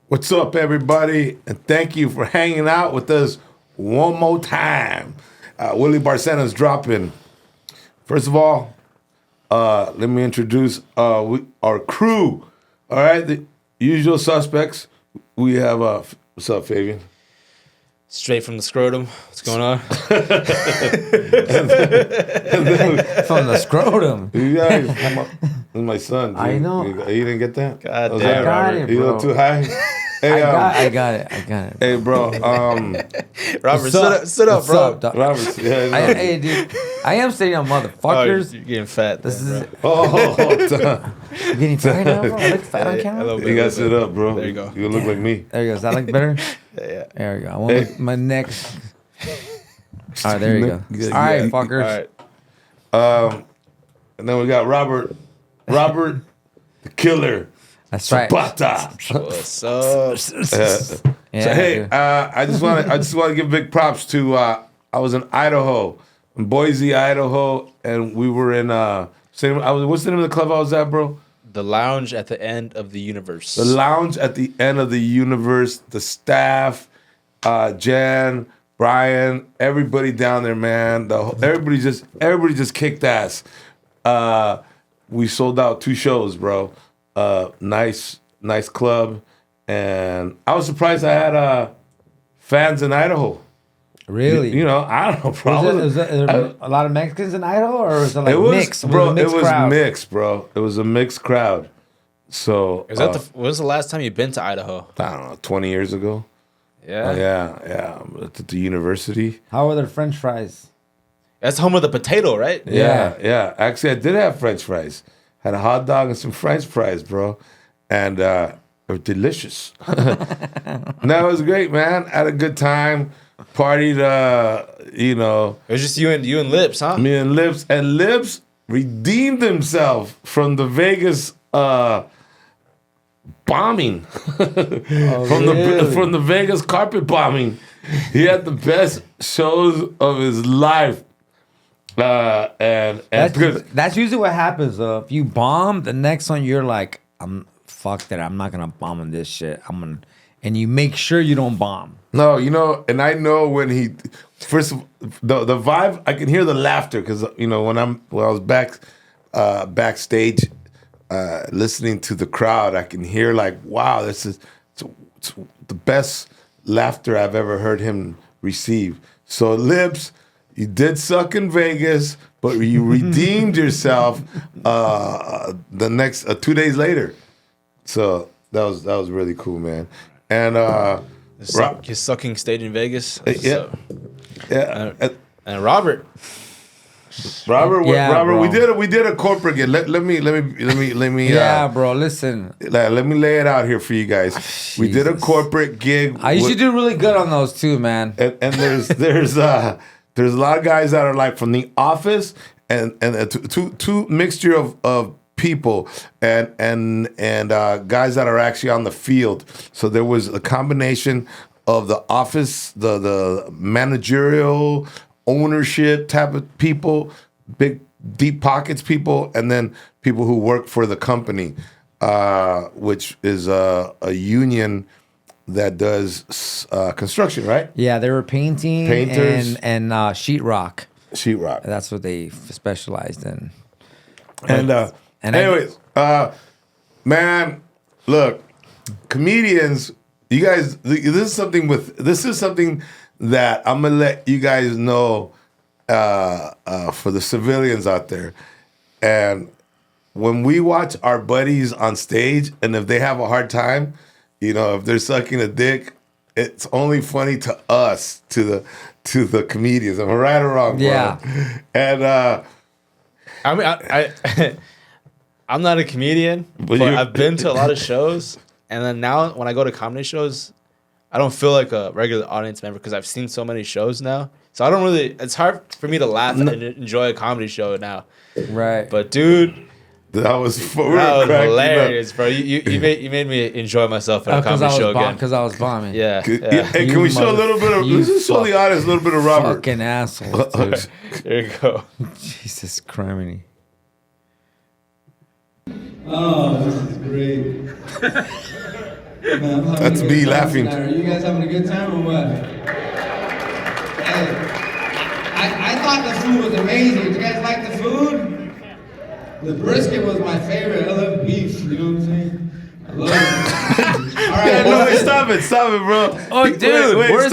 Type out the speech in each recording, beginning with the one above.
What's up, everybody? And thank you for hanging out with us one more time. Willie Barcena's dropping. First of all, let me introduce our crew. All right, the usual suspects. We have, what's up, Fabian? Straight from the scrotum. What's going on? and then From the scrotum. you guys, this is my son. Dude. I know. You didn't get that? God Was damn, that- I got Robert. it, You bro. look too high? Hey, I got it. hey, bro. Robert, What's sit up, What's bro. up, dog? Robert. Yeah, Hey, dude. I am sitting on Oh, motherfuckers. you're getting fat. This then, is Oh, you getting fat now, bro. I look fat on a camera. little bit, you a gotta little sit bit. up, bro. There you go. You look like me. There you go. Does that look better? Yeah. There you go. I want Hey. my neck. All right, there you go. Yeah, All right, yeah. fuckers. All right. And then we got Robert the Killer That's right. Zapata. What's up? Yeah, So hey, dude. I just want to give big props to I was in Idaho, in Boise, Idaho, and we were in what's the name of the club I was at, bro? The lounge at the end of the universe. The lounge at the end of the universe. The staff, Jen, Brian, everybody down there, man. Everybody just kicked ass. We sold out 2 shows, bro. Nice club, and I was surprised I had fans in Idaho. Really? You know, I don't know, bro. Was there a lot of Mexicans in Idaho, or was it like It was mixed? bro. a mixed It was crowd? mixed, bro. It was a mixed crowd. So Is that when's the last time you've been to Idaho? I don't know, 20 years ago. Yeah. Yeah. At the university. How are their French fries? That's home of the potato, right? Yeah. Actually, I did have French fries. Had a hot dog and some French fries, bro, and they were delicious. No, it was great, man. Had a good time. Partied, It was just you and Lips, huh? me and Lips redeemed himself from the Vegas bombing, from the Vegas carpet bombing. He had the best shows of his life, and because That's usually what happens. If you bomb, the next one you're like, fuck that. I'm not gonna bomb on this shit. And you make sure you don't bomb. no, and I know when he first the vibe. I can hear the laughter because when I was backstage. Listening to the crowd, I can hear like, wow, this is it's the best laughter I've ever heard him receive. So Lips, you did suck in Vegas, but you redeemed yourself the next 2 days later. So that was really cool, man. And You're sucking stage in Vegas. yeah. And Robert. Robert, Yeah, Robert, bro. we did a corporate gig. Let me Yeah, bro. Listen, let me lay it out here for you guys. We did a Jesus. corporate gig. I used to do really good on those too, man. And there's a lot of guys that are like from the office and two mixture of people and guys that are actually on the field. So there was a combination of the office, the managerial ownership type of people, big deep pockets people, and then people who work for the company, which is a union that does construction, right? Yeah, they were painting Painters. and sheetrock. Sheetrock. That's what they specialized in. And anyways, man, look, comedians, you guys, this is something that I'm gonna let you guys know for the civilians out there. And when we watch our buddies on stage, and if they have a hard time, if they're sucking a dick, it's only funny to us, to the comedians. Am I right or wrong, bro? Yeah. And I mean, I'm not a comedian, but you're- I've been to a lot of shows. And then now when I go to comedy shows, I don't feel like a regular audience member because I've seen so many shows now. So I don't really, it's hard for me to laugh and enjoy a comedy show now. Right. But dude, that was hilarious, bro. You made me enjoy myself at a comedy show again. Because I was bombing. Yeah. Hey, can we show a little bit of? Let's just show the audience a little bit of Robert. Fucking asshole, dude. There you go. Jesus criminy. Oh, this is great. Man, I'm having That's a good me time laughing. tonight. Are you guys having a good time or what? Hey, I thought the food was amazing. Did you guys like the food? The brisket was my favorite. I love beef, you know what I'm saying? I love it. All right, No, wait, stop it, bro. Oh, dude, where's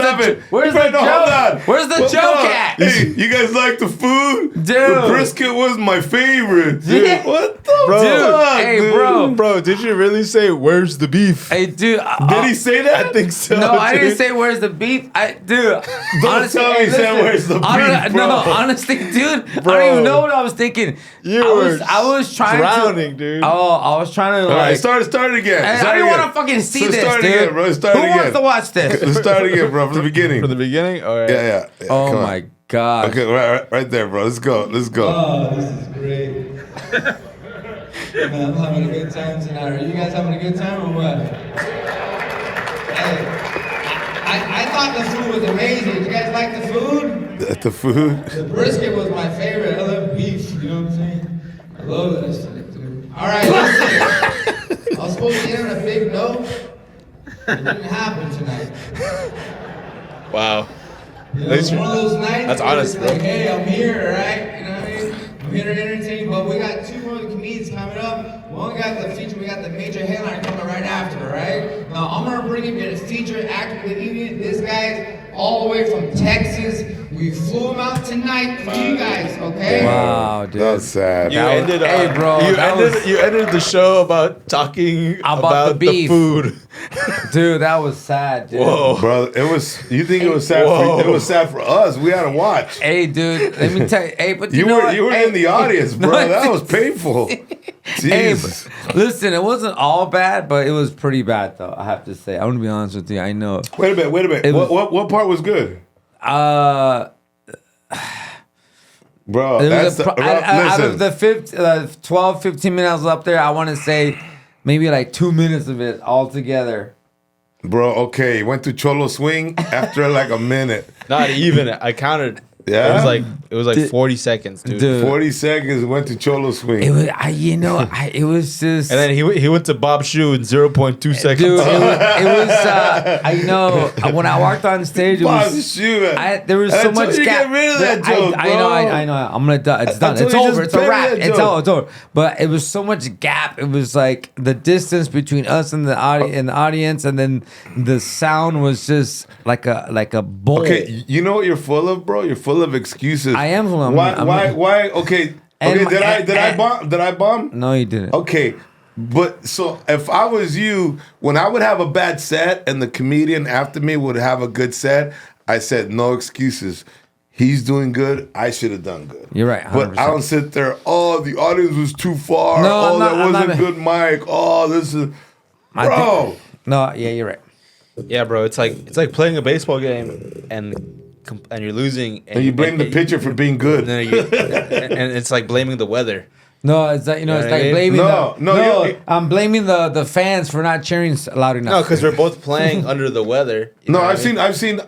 where's the joke? Hold on. Where's the joke at? Hey, you guys like the food? Dude. The brisket was my favorite. Dude, Yeah. what the Bro. fuck, Hey, dude? bro. Did you really say where's the beef? Hey, dude. Did he say that? I think so. No, I didn't dude. say where's the beef. Dude. Don't tell me he said where's the beef, bro. No, honestly, dude. I Bro. don't even know what I was thinking. I was trying drowning, dude. Oh, I was trying to All right, like. start it again. I Start don't again. want to fucking see So this, start dude. again, bro. Start Who again. wants to watch this? Let's start again, bro, from the beginning. From the beginning? All right. Yeah. Oh come on. my god. Okay, right there, bro. Let's go. Oh, this is great. Man, I'm having a good time tonight. Are you guys having a good time or what? Hey, I thought the food was amazing. Did you guys like the food? The food. The brisket was my favorite. I love beef, you know what I'm saying? I love that shit, dude. All right, listen. I was supposed to end on a big note. It didn't happen tonight. Wow. You know, it's one of those nights. That's where honest, it's bro. like, hey, I'm here, right? You know what I mean? I'm here to entertain, but we got two more comedians coming up. One got the feature, we got the major headliner coming right after, right? Now I'm gonna bring him to the feature actor of the evening. This guy's all the way from Texas. We flew him out tonight for you guys, okay? Wow, dude. That's sad. You ended, hey, bro, you ended the show about talking About the beef. food. Dude, that was sad, dude. Whoa. Bro, it was. You think it was sad? Whoa. It was sad for us. We had to watch. Hey, dude, let me tell you. Hey, but You know were what? you were Hey, in the audience, bro. no, That was painful. Hey, Jesus. listen, it wasn't all bad, but it was pretty bad, though. I have to say. I'm gonna be honest with you. I know. Wait a minute. It was- What part was good, bro? It That's was out of the 12, 15 minutes I was up there, I want to say maybe like 2 minutes of it all together. bro. Okay, went to Cholo Swing after like a minute. Not even. I counted. Yeah? It was like 40 seconds, dude. Dude. 40 seconds. Went to Cholo Swing. It was, it was just. And then he went to Bob's shoe in 0.2 seconds. Dude, it was I know when I walked on stage, it Bob's was. shoe. There was And I so told much you to gap. get rid of that joke, I bro. know. I'm gonna do. It's done. told It's you over. just It's a bury wrap. that It's joke. over. But it was so much gap. It was like the distance between us and the audience, and then the sound was just like a bowl. Okay, you know what you're full of, bro? You're full of excuses. I am full of- Why? Okay. And Okay, my- did I bomb? Did I bomb? No, you didn't. Okay, but so if I was you, when I would have a bad set and the comedian after me would have a good set, I said no excuses. He's doing good. I should have done good. You're right, But I 100%. don't sit there. Oh, the audience was too far. No, oh, I'm not- that I'm wasn't not- good, mic. Oh, this is I bro. think- no, yeah, you're right. Yeah, bro. It's like playing a baseball game and you're losing. And you blame the pitcher for being good. And it's like blaming the weather. No, it's like it's what I like mean? blaming No, you- I'm blaming the fans for not cheering loud enough. No, because we're both playing under the weather. You No, know what I've seen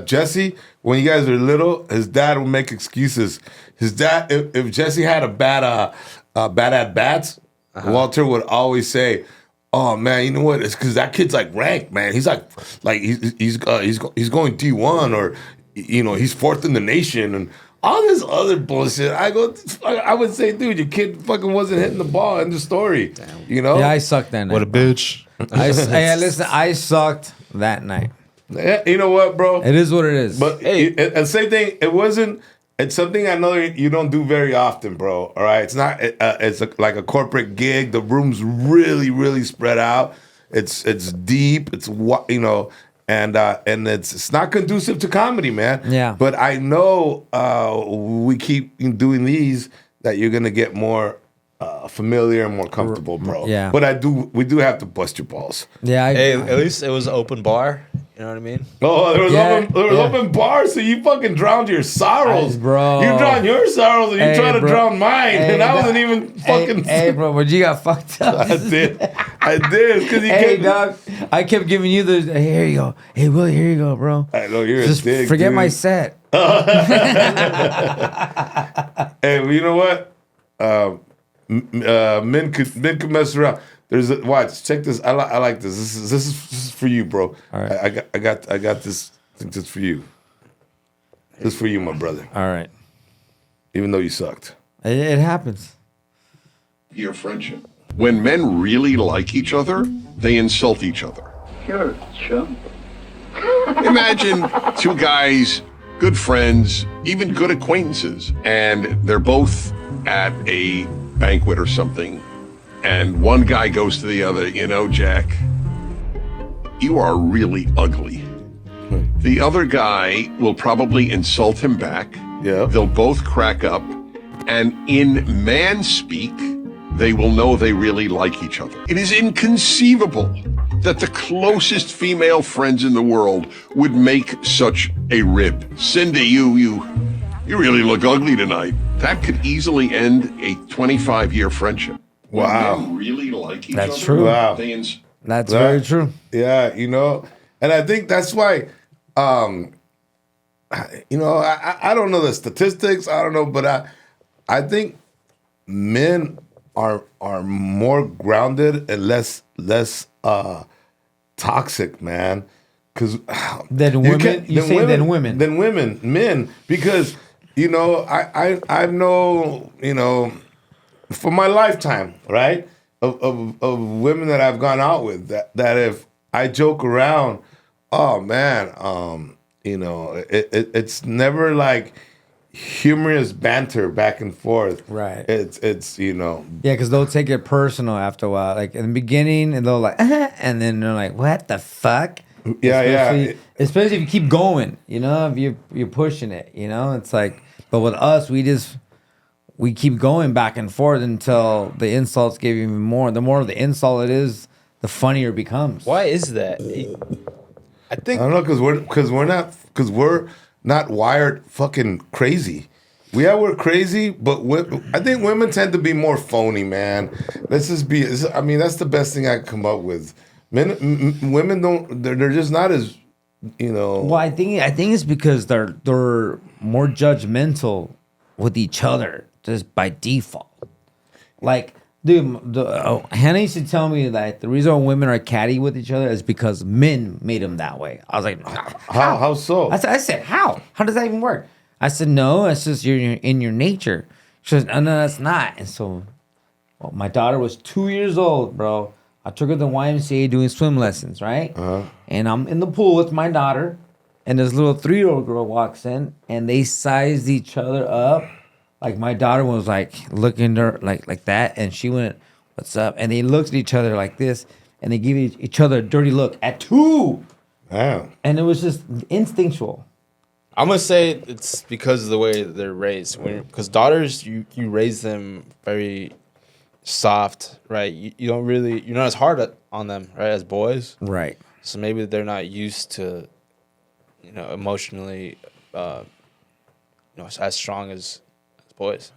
Jesse, when you guys were little, his dad would make excuses. His dad, if Jesse had a bad at bats, Walter would always say, "Oh man, you know what? It's because that kid's like ranked, man. He's like he's going D1, or he's fourth in the nation and all this other bullshit." I would say, dude, your kid fucking wasn't hitting the ball. End of story. You know? Yeah, I sucked that night. What a bitch. Hey, listen, I sucked that night. Yeah, you know what, bro? It is what it is. But and same thing. It wasn't. It's something I know you don't do very often, bro. All right, it's not. It's like a corporate gig. The room's really, really spread out. It's deep. It's and it's not conducive to comedy, man. Yeah. But I know we keep doing these that you're gonna get more familiar and more comfortable, bro. Yeah. But we do have to bust your balls. yeah, Hey, at least it was open bar. You know what I mean? Oh, there was Yeah. open bars, so you fucking drowned your sorrows, Bro. You drowned your sorrows, and you Hey, tried to bro. drown mine, Hey, and I dog. wasn't even fucking. Hey, bro, but you got fucked up. I did, because you Hey, kept. dog, I kept giving you the. Hey, here you go. Hey, Willie, here you go, bro. I know you're Just a dick. forget dude. my set. Hey, well, you know what? Men could mess around. watch. Check this. I like this. This is for you, bro. All right. I got this. I think this for you. This is for you, my brother. All right. Even though you sucked. It happens. Your friendship. When men really like each other, they insult each other. You're a chump. Imagine two guys, good friends, even good acquaintances, and they're both at a banquet or something, and one guy goes to the other, you know, Jack, you are really ugly. The other guy will probably insult him back. Yeah. They'll both crack up, and in man speak, they will know they really like each other. It is inconceivable that the closest female friends in the world would make such a rib. Cindy, you really look ugly tonight. That could easily end a 25-year friendship. Wow. When men really like each That's other, true. Wow. That's very true. Yeah, you know, and I think that's why, you know, I don't know the statistics. I don't know, but I think men are more grounded and less toxic, man. Because Than women? You say than women? Than women, men. Because you know, I know, you know, for my lifetime, right, of women that I've gone out with, that if I joke around, oh man, you know, it's never like humorous banter back and forth. Right. It's you know. Yeah, because they'll take it personal after a while. Like in the beginning, and they'll like, and then they're like, what the fuck? Yeah. Especially if you keep going, you know, if you're pushing it, you know, it's like. But with us, we keep going back and forth until the insults give even more. The more the insult it is, the funnier it becomes. Why is that? I think I don't know, because we're not wired fucking crazy. We're crazy, but I think women tend to be more phony, man. Let's just be. I mean, that's the best thing I can come up with. Women don't. They're just not as, you know. Well, I think it's because they're more judgmental with each other just by default. Like, dude, Hannah used to tell me that the reason why women are catty with each other is because men made them that way. I was like, How so? I said, how? How does that even work? I said, no, it's just you're in your nature. She says, no, that's not. And so, well, my daughter was 2 years old, bro. I took her to the YMCA doing swim lessons, right? And I'm in the pool with my daughter, and this little 3-year-old girl walks in, and they sized each other up. Like my daughter was like looking at her like that, and she went, "What's up?" And they looked at each other like this, and they give each other a dirty look at 2. Wow. And it was just instinctual. I'm gonna say it's because of the way they're raised. Because daughters, you raise them very soft, right? You don't really, you're not as hard on them, right, as boys. Right. So maybe they're not used to, you know, emotionally, you know, as strong as boys.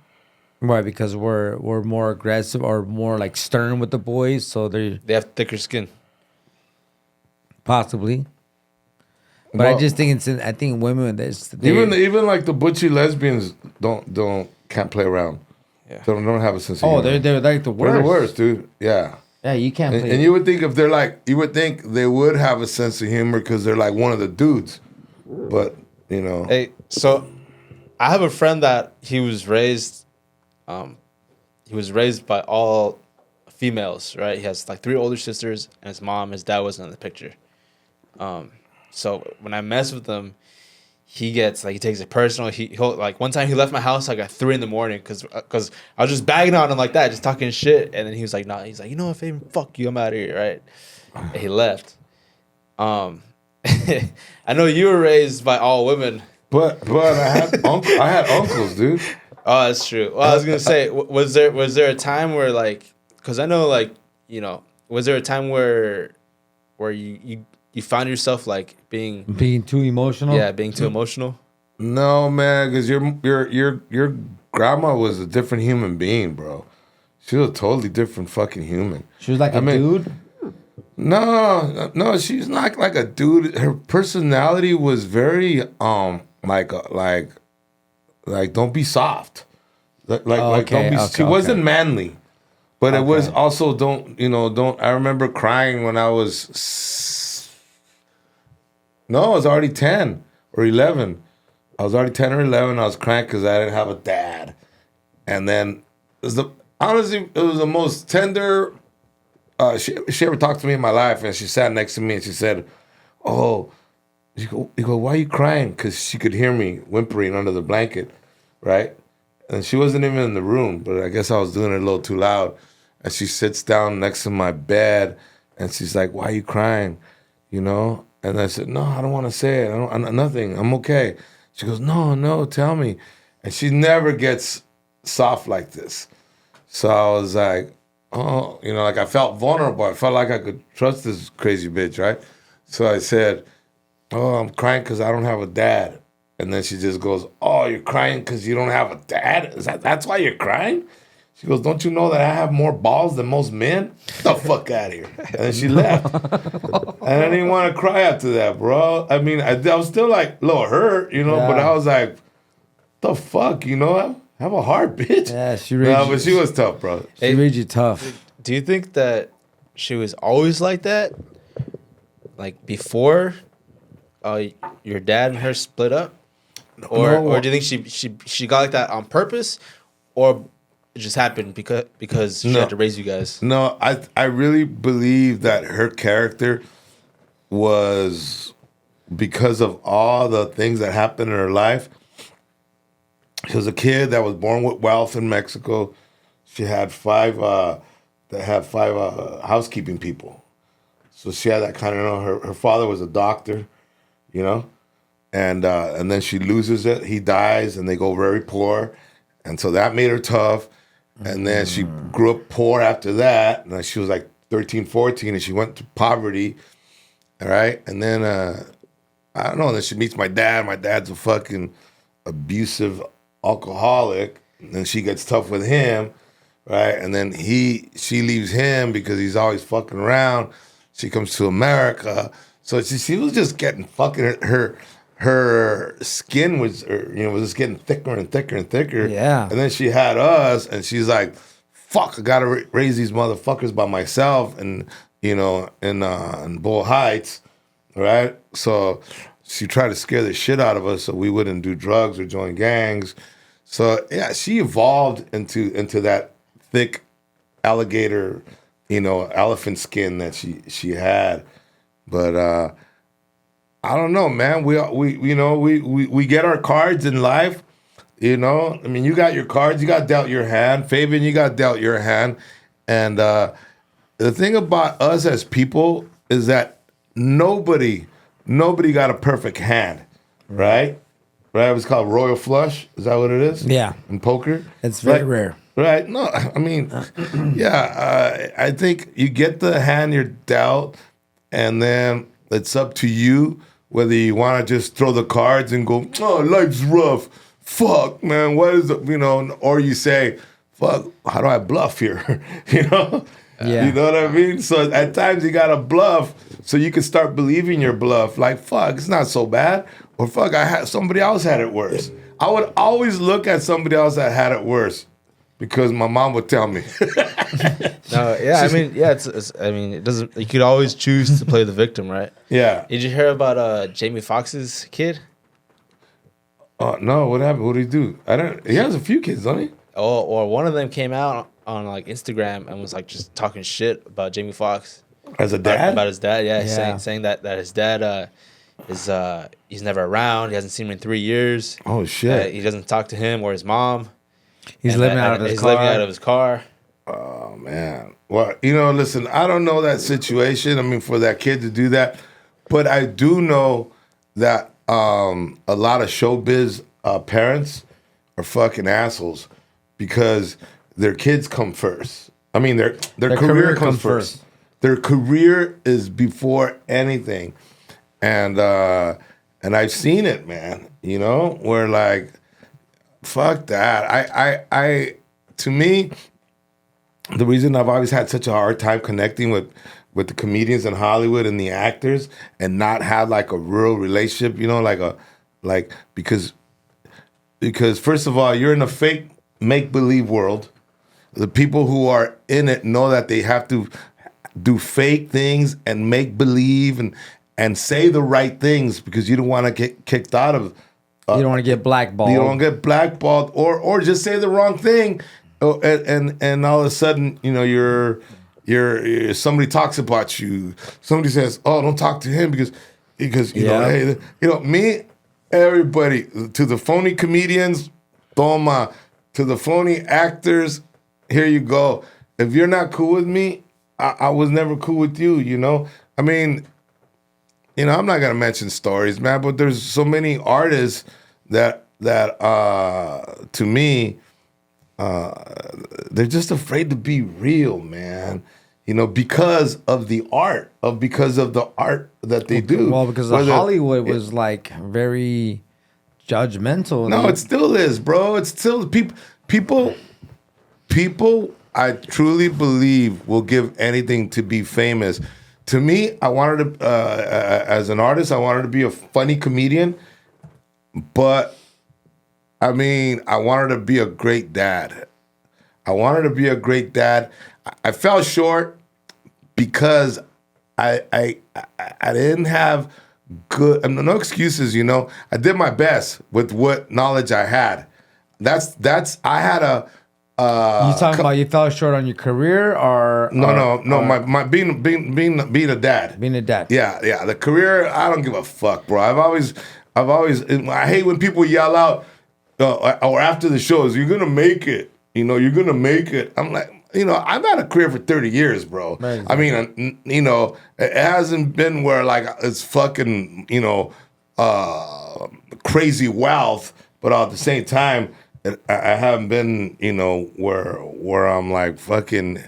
Right, because we're more aggressive or more like stern with the boys, so they have thicker skin. Possibly. But Well, I just think I think women even like the butchy lesbians can't play around. Yeah. They don't have a sense of humor. they're like the worst. They're the worst, dude. Yeah. Yeah, you can't play. And you would think you would think they would have a sense of humor because they're like one of the dudes, but you know. Hey, so I have a friend that he was raised by all females, right? He has like 3 older sisters and his mom. His dad wasn't in the picture. So when I mess with him, he gets like, he takes it personal. He'll like, one time he left my house like at 3 a.m. because I was just bagging on him like that, just talking shit. And then he was like, nah, he's like, you know what, Fabian, fuck you, I'm out of here, right? And he left. I know you were raised by all women. But I had uncles, dude. Oh, that's true. Well, I was gonna say, was there a time where like, because I know like, you know, was there a time where you found yourself like being too emotional? Yeah, being too emotional. No, man, because your grandma was a different human being, bro. She was a totally different fucking human. She was like a dude? No, she's not like a dude. Her personality was very like don't be soft. Don't be. She wasn't manly. But it was Okay. also don't. I remember crying when I was. No, I was already 10 or 11. I was already 10 or 11. I was crying because I didn't have a dad. And then, honestly, it was the most tender. She ever talked to me in my life, and she sat next to me and she said, "Oh," you go, "Why are you crying?" Because she could hear me whimpering under the blanket, right? And she wasn't even in the room, but I guess I was doing it a little too loud. And she sits down next to my bed, and she's like, "Why are you crying?" You know? And I said, "No, I don't want to say it. Nothing. I'm okay." She goes, "No, tell me." And she never gets soft like this. So I was like, oh, like I felt vulnerable. I felt like I could trust this crazy bitch, right? So I said, "Oh, I'm crying because I don't have a dad." And then she just goes, "Oh, you're crying because you don't have a dad? That's why you're crying?" She goes, "Don't you know that I have more balls than most men? Get the fuck out of here." And then she left. And I didn't want to cry after that, bro. I mean, I was still like a little hurt, but I was like, the fuck, have a heart, bitch. Yeah, she No, raised but she was tough, bro. She made you tough. Do you think that she was always like that? Like before your dad and her split up? Or do you think she got like that on purpose? Or it just happened because she had to raise you guys? No, I really believe that her character was because of all the things that happened in her life. She was a kid that was born with wealth in Mexico. She had five housekeeping people. So she had that kind of, her father was a doctor, and then she loses it. He dies, and they go very poor. And so that made her tough. And then she grew up poor after that. And she was like 13, 14, and she went to poverty. All right. And then, I don't know. Then she meets my dad. My dad's a fucking abusive alcoholic. And then she gets tough with him. Right. And then she leaves him because he's always fucking around. She comes to America. So she was just getting fucking her skin was just getting thicker and thicker and thicker. Yeah. And then she had us, and she's like, "Fuck, I gotta raise these motherfuckers by myself," and in Bull Heights, right? So she tried to scare the shit out of us so we wouldn't do drugs or join gangs. So yeah, she evolved into that thick alligator, elephant skin that she had, but. I don't know, man. We get our cards in life, I mean, you got your cards, you got dealt your hand. Fabian, you got dealt your hand. And the thing about us as people is that nobody got a perfect hand, right? Right? It was called royal flush. Is that what it is? Yeah. In poker? It's very rare. Right? No, I mean, yeah. I think you get the hand you're dealt, and then it's up to you whether you want to just throw the cards and go, "Oh, life's rough. Fuck, man. What is it?" Or you say, "Fuck, how do I bluff here?" Yeah. You know what I mean? So at times you got to bluff so you can start believing your bluff. Like, fuck, it's not so bad. Or fuck, somebody else had it worse. I would always look at somebody else that had it worse because my mom would tell me. No, yeah, I mean, yeah, it doesn't. You could always choose to play the victim, right? Yeah. Did you hear about Jamie Foxx's kid? Oh no, what happened? What did he do? He has a few kids, doesn't he? Or one of them came out on like Instagram and was like just talking shit about Jamie Foxx. As a dad? About his dad, yeah. Yeah. Saying that his dad is he's never around. He hasn't seen him in 3 years. Oh shit. He doesn't talk to him or his mom. He's And living out of his he's car. living out of his car. Oh man. Well, listen, I don't know that situation. I mean, for that kid to do that, but I do know that a lot of showbiz parents are fucking assholes because their kids come first. I mean, their career comes first. Their career is before anything, and I've seen it, man. Where like, fuck that. I to me, the reason I've always had such a hard time connecting with the comedians in Hollywood and the actors and not have like a real relationship, because first of all, you're in a fake make-believe world. the people who are in it know that they have to do fake things and make believe and say the right things because you don't want to get kicked out of. You don't want to get blackballed. You don't get blackballed or just say the wrong thing, and all of a sudden, you know, you're somebody talks about you. Somebody says, "Oh, don't talk to him because you know, hey, you know, me, everybody, to the phony comedians, toma, to the phony actors, here you go. If you're not cool with me, I was never cool with you, you know? I mean, you know, I'm not gonna mention stories, man, but there's so many artists that to me, they're just afraid to be real, man. You know, because of the art that they do. Well, because Hollywood was like very judgmental. No, it still is, bro. It's still people. I truly believe will give anything to be famous. To me, I wanted to, as an artist, I wanted to be a funny comedian, but I mean, I wanted to be a great dad. I fell short because I didn't have good, no excuses, you know. I did my best with what knowledge I had. I had a. You talking about you fell short on your career or no, my being a dad. Being a dad. Yeah. The career, I don't give a fuck, bro. I've always. I hate when people yell out or after the shows, "You're gonna make it." You know, you're gonna make it. I'm like, you know, I've had a career for 30 years, bro. Right. I mean, you know, it hasn't been where like it's fucking, you know, crazy wealth, but at the same time, I haven't been, you know, where I'm like fucking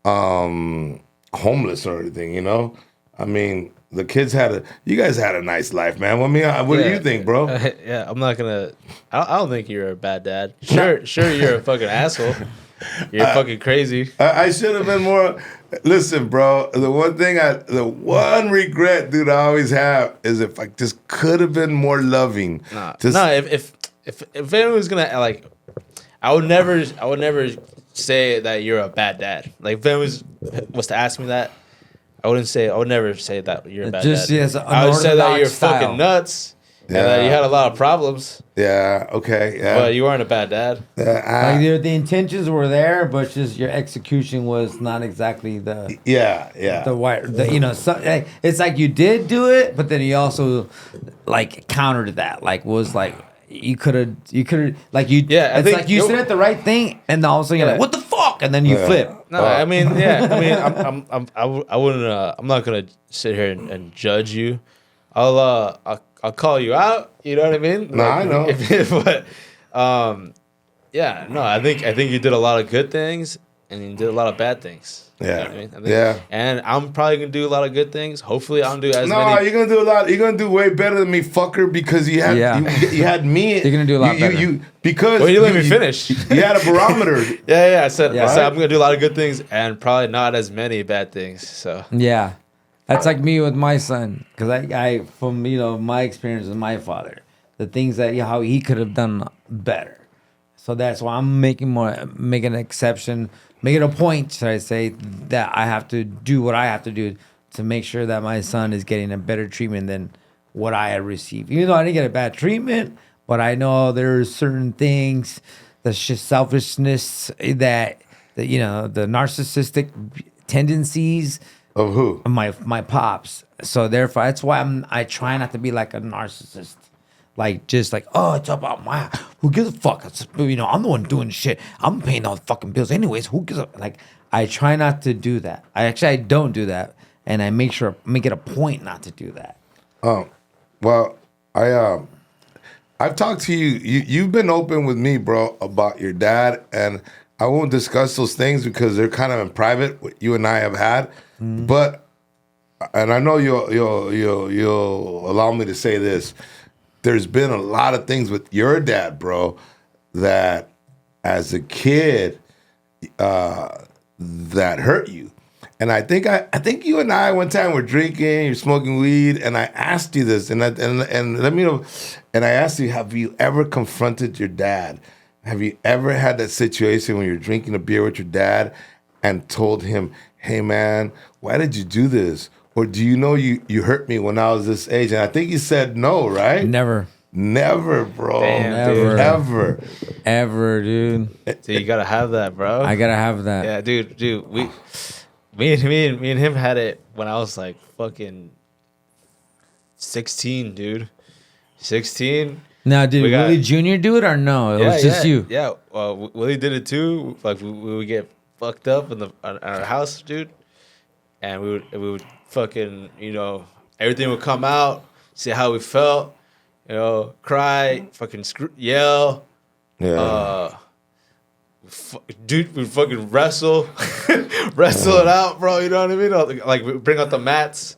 homeless or anything, you know. I mean, the kids you guys had a nice life, man. I mean, what do you think, bro? Yeah, I'm not gonna. I don't think you're a bad dad. Sure, you're a fucking asshole. You're fucking crazy. I should have been more. Listen, bro. The one regret, dude, I always have is if I just could have been more loving. If anyone was gonna like, I would never say that you're a bad dad. Like if anyone was to ask me that, I would never say that you're a bad dad. Yes, I would say that you're fucking nuts. Yeah. And that you had a lot of problems. Yeah, okay. Yeah. But you weren't a bad dad. Like the intentions were there, but just your execution was not exactly the you know, it's like you did do it, but then you also like countered that. Like was like you could have like you it's like you said the right thing and all of a sudden you're like, what the fuck? And then you flip. No, I mean, I wouldn't I'm not gonna sit here and judge you. I'll call you out. You know what I mean? No, I know. But I think you did a lot of good things and you did a lot of bad things. Yeah, you know what I mean? And I'm probably gonna do a lot of good things. Hopefully, I'm do as many. No, you're gonna do a lot. You're gonna do way better than me, fucker, because you had you had me. You're gonna do a lot better. Because you let me finish. You had a barometer. I said I'm gonna do a lot of good things and probably not as many bad things. So yeah. That's like me with my son, because I from my experience with my father, the things that how he could have done better. So that's why I'm making an exception, making a point, should I say, that I have to do what I have to do to make sure that my son is getting a better treatment than what I had received. Even though I didn't get a bad treatment, but I know there are certain things, that's just selfishness, that the narcissistic tendencies. Of who? My pops. So therefore, that's why I try not to be like a narcissist. Like just like, oh, it's about who gives a fuck? I'm the one doing shit. I'm paying all the fucking bills anyways. Who gives a like? I try not to do that. I don't do that, and I make it a point not to do that. Well, I've talked to you. You've been open with me, bro, about your dad, and I won't discuss those things because they're kind of in private. What you and I have had. But, and I know you'll allow me to say this. There's been a lot of things with your dad, bro, that as a kid, that hurt you. And I think you and I one time were drinking, you're smoking weed, and I asked you this, and let me know. And I asked you, have you ever confronted your dad? have you ever had that situation when you're drinking a beer with your dad and told him, hey man, why did you do this? Or do you know you hurt me when I was this age? And I think you said no, right? Never. Never, bro. Damn, Never. Ever. Ever, dude. So you gotta have that, bro. I gotta have that. Yeah, dude, me and him had it when I was like fucking 16, dude. 16. Now, did We got- Willie Jr. do it or no? It was just you. Yeah, Willie did it too. Like we would get fucked up in our house, dude, and we would fucking, you know, everything would come out, see how we felt, you know, cry, fucking yell, Yeah. dude, we fucking wrestle, wrestle it out, bro. You know what I mean? Like we bring out the mats.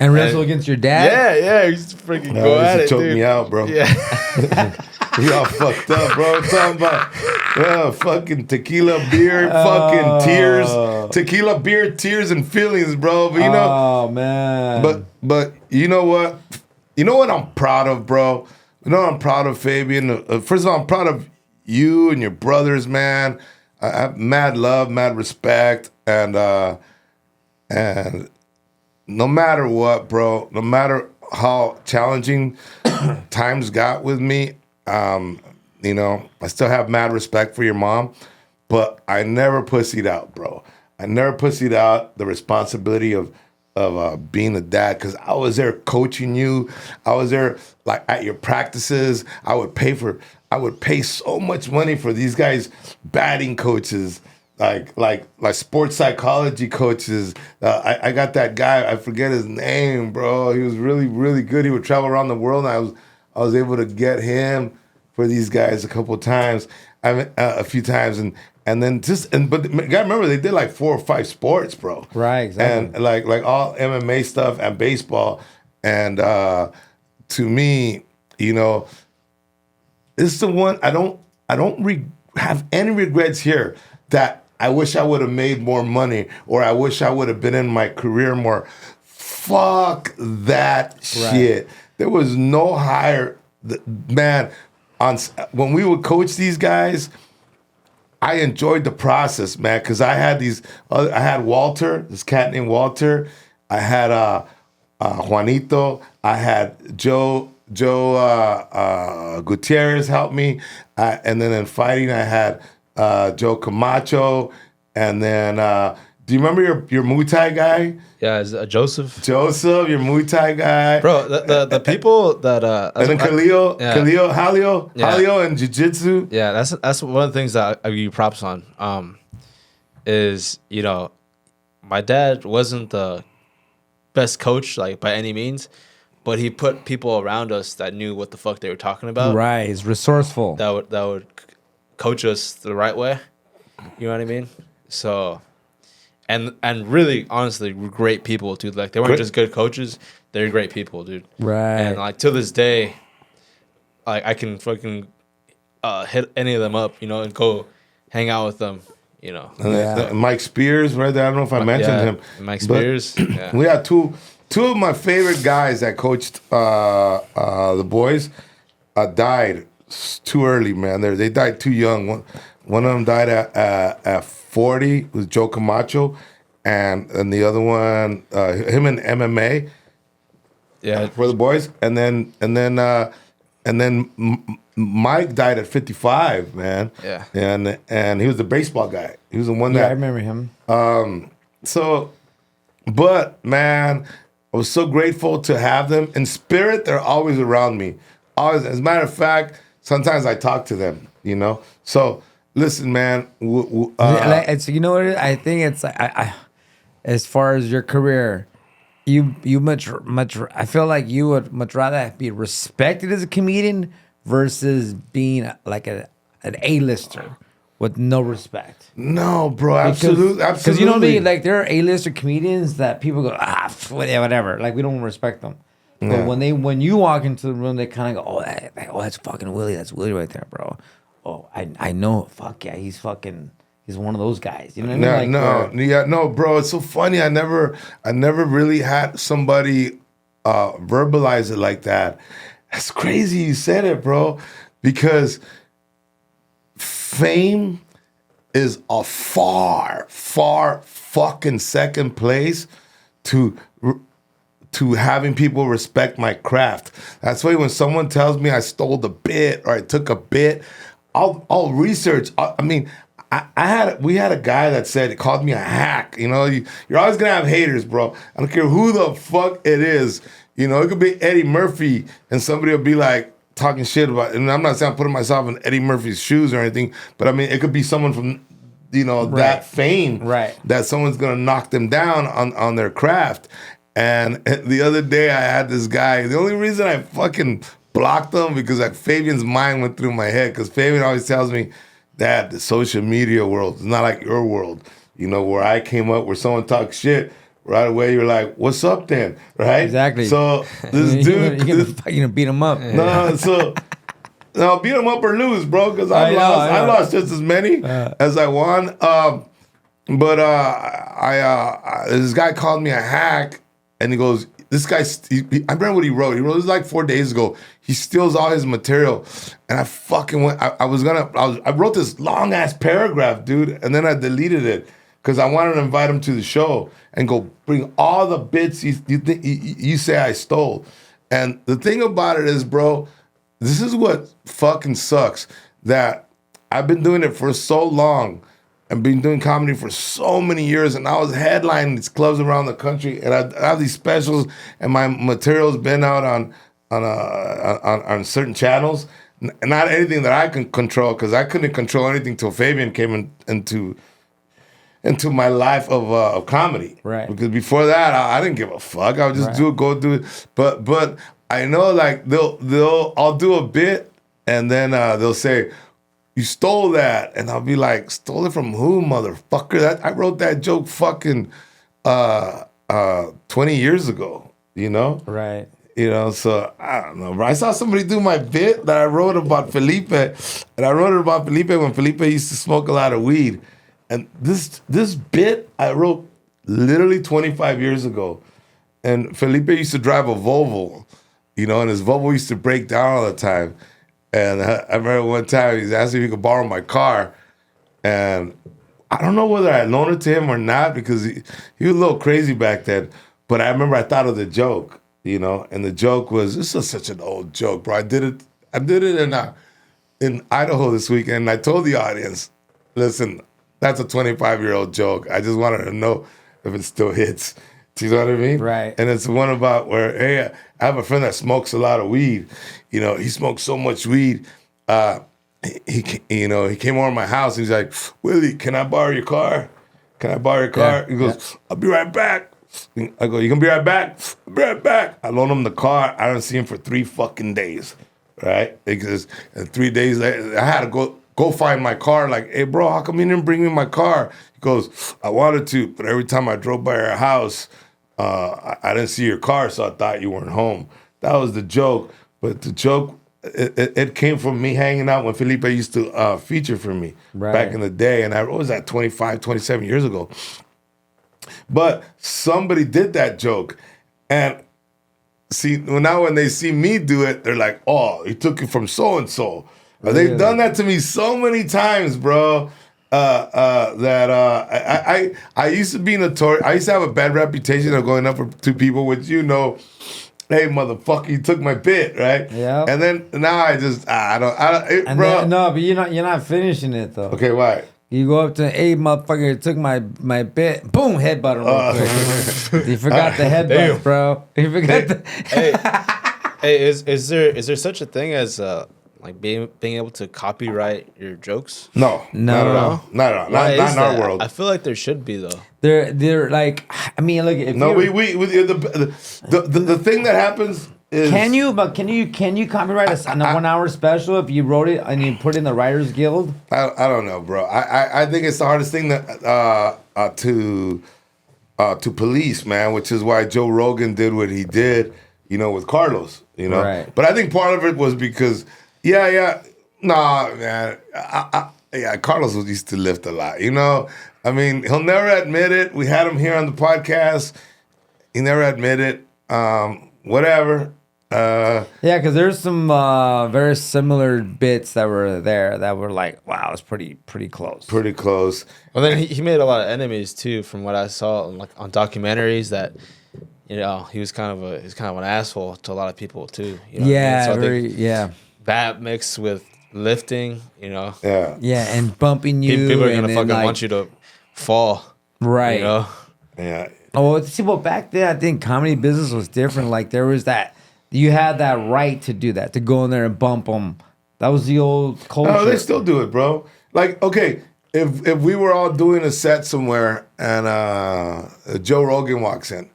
And wrestle against your dad? Yeah, he used to freaking No, go it used at to it, choke dude. me out, bro. Yeah. We all fucked up, bro. Talking about fucking tequila, beer, fucking tears. Tequila, beer, tears, and feelings, bro. But you know, Oh, man. but you know what? You know what I'm proud of, bro? You know what I'm proud of, Fabian? First of all, I'm proud of you and your brothers, man. I have mad love, mad respect, and no matter what, bro, no matter how challenging times got with me, you know, I still have mad respect for your mom, but I never pussied out, bro. I never pussied out the responsibility of being a dad, because I was there coaching you. I was there like at your practices. I would pay so much money for these guys batting coaches, like sports psychology coaches. I got that guy, I forget his name, bro. He was really, really good. He would travel around the world, and I was able to get him for these guys a couple of times, a few times, but you gotta remember, they did like 4 or 5 sports, bro. Right, exactly. And like all MMA stuff and baseball. And to me, you know, this is the one I don't have any regrets here that I wish I would have made more money, or I wish I would have been in my career more. Fuck that shit. There was no higher, man. When we would coach these guys, I enjoyed the process, man, because I had Walter, this cat named Walter. I had Juanito. I had Joe Gutierrez help me, and then in fighting I had Joe Camacho, and then do you remember your Muay Thai guy? Yeah, is Joseph, your Muay Thai guy, bro. The people that and then Halio, Yeah. Halio, and Jiu Jitsu. Yeah, that's one of the things that I give you props on. Is, you know, my dad wasn't the best coach, like, by any means, but he put people around us that knew what the fuck they were talking about. Right, he's resourceful. That would coach us the right way. You know what I mean? So, and really, honestly, we're great people, dude. Like, they weren't just good coaches; they're great people, dude. Right. And like to this day, like I can fucking hit any of them up, you know, and go hang out with them, you know. And then Mike Spears, right there. I don't know if I mentioned him. Mike but Spears. Yeah. We had two of my favorite guys that coached the boys died too early, man. They died too young. One of them died at 40. It was Joe Camacho, and the other one, him in MMA. Yeah. For the boys, and then Mike died at 55, man. Yeah. And he was the baseball guy. He was the one Yeah, I that. remember him. But man, I was so grateful to have them. In spirit, they're always around me. Always. As a matter of fact, sometimes I talk to them, you know? So, listen, man. Like, it's, you know what it is? I think it's like, I as far as your career, you much I feel like you would much rather be respected as a comedian versus being like an A-lister with no respect. No, bro, absolutely. Because you know what I mean? Like, there are A-lister comedians that people go, whatever. Like, we don't respect them. Yeah. But when you walk into the room, they kind of go, that's fucking Willie. That's Willie right there, bro. Oh, I know. Fuck yeah, he's one of those guys. You know what I mean? No, bro. It's so funny. I never really had somebody verbalize it like that. That's crazy you said it, bro. Because fame is a far fucking second place to having people respect my craft. That's why when someone tells me I stole the bit or I took a bit, I'll research. We had a guy that said, he called me a hack. You know, you're always gonna have haters, bro. I don't care who the fuck it is. You know, it could be Eddie Murphy and somebody will be like talking shit about, and I'm not saying I'm putting myself in Eddie Murphy's shoes or anything, but I mean, it could be someone from, you know, that fame, that someone's gonna knock them down on their craft. And the other day I had this guy, the only reason I fucking blocked him because like Fabian's mind went through my head, because Fabian always tells me that the social media world is not like your world, you know, where I came up, where someone talks shit, right away you're like, what's up then, right? Exactly. So this dude, you're gonna beat him up. No, beat him up or lose, bro, because I lost just as many as I won. This guy called me a hack, and he goes, this guy, I remember what he wrote. He wrote this like 4 days ago. He steals all his material. And I fucking went, I wrote this long ass paragraph, dude, and then I deleted it because I wanted to invite him to the show and go bring all the bits you say I stole. And the thing about it is, bro, this is what fucking sucks, that I've been doing it for so long. I've been doing comedy for so many years, and I was headlining these clubs around the country, and I have these specials, and my material's been out on certain channels. Not anything that I can control, because I couldn't control anything till Fabian came into my life of comedy. Right. Because before that, I didn't give a fuck. I would just go do it. But I know, like, I'll do a bit, and then they'll say, you stole that. And I'll be like, stole it from who, motherfucker? I wrote that joke fucking 20 years ago, you know? Right. You know, so I don't know, bro. I saw somebody do my bit that I wrote about Felipe. And I wrote it about Felipe when Felipe used to smoke a lot of weed. And this bit I wrote literally 25 years ago. And Felipe used to drive a Volvo, you know, and his Volvo used to break down all the time. And I remember one time he was asking if he could borrow my car. And I don't know whether I loaned it to him or not, because he was a little crazy back then. But I remember I thought of the joke, you know, and the joke was, this is such an old joke, bro. I did it in Idaho this weekend, and I told the audience, listen, that's a 25-year-old joke. I just wanted to know if it still hits. Do you know what I mean? Right. And it's one about where, hey, I have a friend that smokes a lot of weed. You know, he smokes so much weed. He came over to my house, and he's like, Willie, can I borrow your car? Can I borrow your car? Yeah, He goes, I'll be right back. I go, you gonna be right back? I'll be right back. I loan him the car. I don't see him for 3 fucking days, right? Because 3 days later, I had to go find my car. Like, hey, bro, how come you didn't bring me my car? He goes, I wanted to, but every time I drove by your house, I didn't see your car, so I thought you weren't home. That was the joke. But the joke, it came from me hanging out when Felipe used to feature for me back in the day. And what was that, 25, 27 years ago? But somebody did that joke. And see, now when they see me do it, they're like, oh, he took it from so-and-so. They've done that to me so many times, bro. That I used to be notorious. I used to have a bad reputation of going up to people with, you know, hey, motherfucker, you took my bit, right? Yeah. And then now I just, And bro. then, no, but you're not finishing it though. Okay, why? You go up to, hey, motherfucker, you took my bit. Boom, headbutt him real quick. You forgot the headbutt, bro. You forgot the. Hey, is there such a thing as like being able to copyright your jokes? No, not at all. Not at all. Not in our world. I feel like there should be though. They're like, I mean, look. If no, the thing that happens is, can you copyright a 1 hour special if you wrote it and you put it in the Writers Guild? I don't know, bro. I think it's the hardest thing that to police, man. Which is why Joe Rogan did what he did, you know, with Carlos. You know, Right. But I think part of it was because, nah, man. Carlos used to lift a lot. You know, I mean, he'll never admit it. We had him here on the podcast. He never admitted it. Whatever. Yeah, because there's some very similar bits that were there that were like, wow, it's pretty close. Pretty close. Well, then he made a lot of enemies too, from what I saw on documentaries. That he was kind of an asshole to a lot of people too. You know what I mean? Yeah, So I very, think yeah. that mixed with lifting, Yeah. Yeah, and bumping you. people are and gonna then, fucking like, want you to fall. Right. You know? Yeah. Oh, see, well, back then I think comedy business was different. Like there was that, you had that right to do that, to go in there and bump them. That was the old culture. No, they still do it, bro. Like, okay, if we were all doing a set somewhere and Joe Rogan walks in,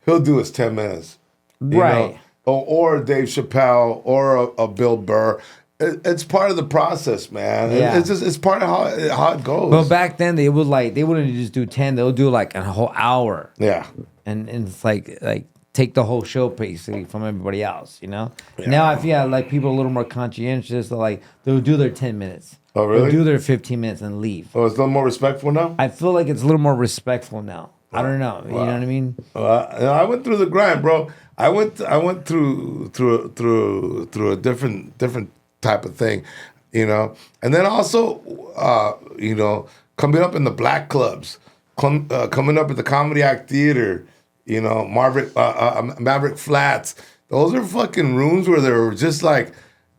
he'll do his 10 minutes. you Right. know? Or Dave Chappelle or a Bill Burr. It's part of the process, man. Yeah. It's part of how it goes. But back then they wouldn't just do 10. They'll do like a whole hour, yeah. and it's like take the whole show basically from everybody else. Now I feel like people are a little more conscientious. They'll do their 10 minutes. Oh, really? They'll do their 15 minutes and leave. Oh, it's a little more respectful now? I feel like it's a little more respectful now. I don't know. You know what I mean? I went through the grind, bro. I went through a different type of thing, and then also, coming up in the black clubs, coming up at the Comedy Act Theater, Maverick Flats. Those are fucking rooms where there were just like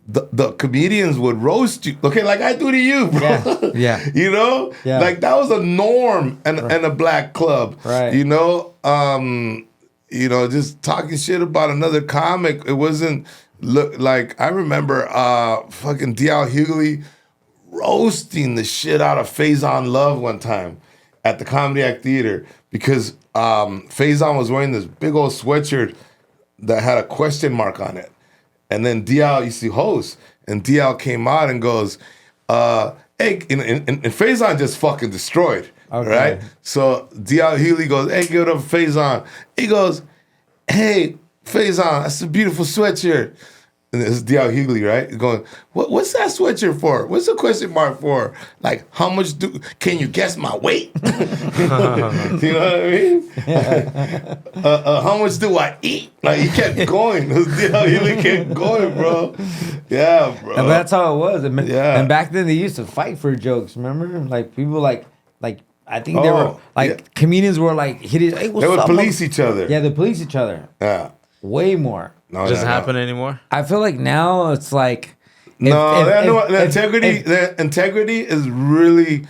the comedians would roast you, okay, like I do to you, bro. Yeah. Yeah. Like that was a norm and a black club, Right. Just talking shit about another comic. It wasn't like I remember fucking D.L. Hughley roasting the shit out of Faison Love one time at the Comedy Act Theater because Faison was wearing this big old sweatshirt that had a question mark on it. And then DL used to host, and DL came out and goes, hey, and Faison just fucking destroyed, Okay. right? So DL Hughley goes, hey, give it up for Faison. He goes, hey, Faison, that's a beautiful sweatshirt. And this is D.L. Hughley, right? He's going, what's that sweatshirt for? What's the question mark for? Like, how much can you guess my weight? You know what I mean? How much do I eat? Like, he kept going. D.L. Hughley kept going, bro. Yeah, bro. And that's how it was. Yeah. And back then they used to fight for jokes. Remember, like people like I think they were comedians were like hitting. Hey, what's They would up, police each other. Yeah, they police each other. Yeah. Way more. No, Doesn't happen anymore. I feel like now it's like the integrity is really